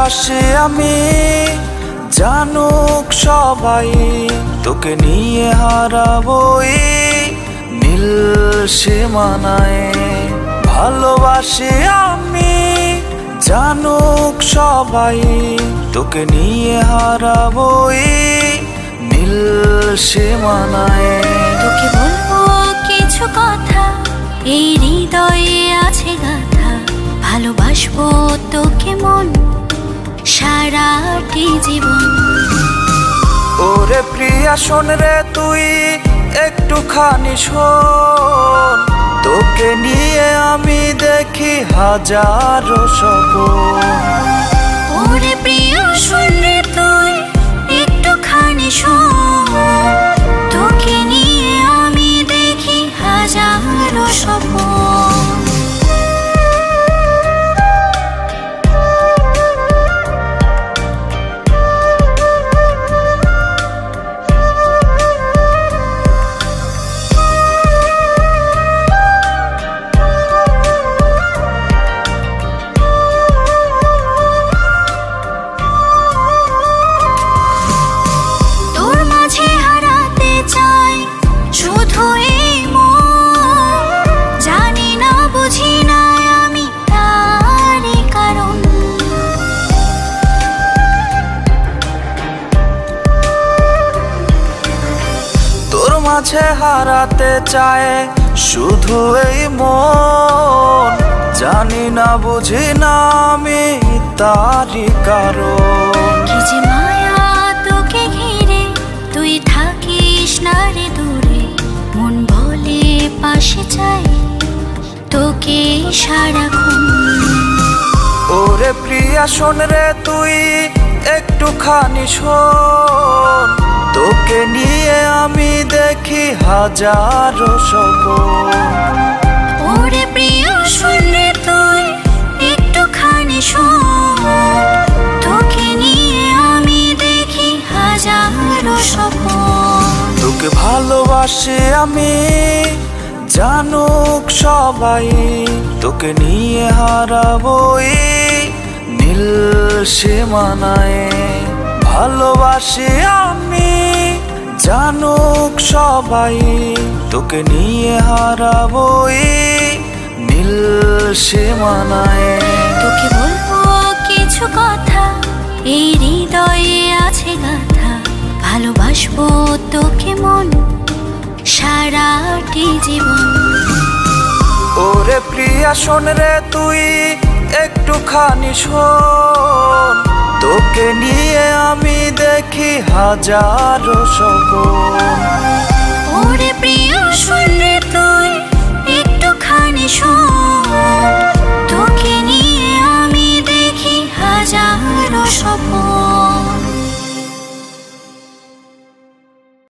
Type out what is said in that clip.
ভালোবাসি আমি, জানুক সবাই, তোকে নিয়ে হারাবই নীল সীমানায়। ভালোবাসি আমি, জানুক সবাই, তোকে নিয়ে হারাবই নীল সীমানায়। তোকে বলবো কিছু কথা, এই হৃদয়ে আছে গাথা, ভালোবাসবো তোকে মন সারাটি জীবন। ওরে প্রিয়া শোন রে তুই একটুখানি শোন, তোকে নিয়ে আমি দেখি হাজারো স্বপ্ন। ওরে প্রিয়া শোন রে তুই একটুখানি শোন, তোকে নিয়ে আমি দেখি হাজারো স্বপ্ন। মাঝে হারাতে চায় শুধু এই মন, জানি না বুঝি না আমি তারই কারণ। কি যে মায়া তোকে ঘিরে, তুই থাকিস না রে দূরে, মন বলে পাশে চাই তোকে সারাক্ষণ। ওরে প্রিয়া শোন রে তুই একটুখানি শোন, তোকে নিয়ে আমি দেখি হাজারো স্বপ্ন। ওরে প্রিয়া শোন রে তুই একটুখানি শোন, তোকে নিয়ে আমি দেখি হাজারো স্বপ্ন। তোকে ভালোবাসি আমি, জানুক সবাই, তোকে নিয়ে হারাবই নীল সীমানায়। ভালোবাসি আমি, জানুক সবাই, তোকে নিয়ে হারাবই নীল সীমানায়। তোকে বলবো কিছু কথা, এই হৃদয়ে আছে গাথা, ভালোবাসবো তোকে মন সারাটি জীবন। ওরে প্রিয়া শোন রে তুই একটুখানি শোন, তোকে নিয়ে আমি দেখি হাজারো স্বপ্ন। ওরে প্রিয়া শোন রে তুই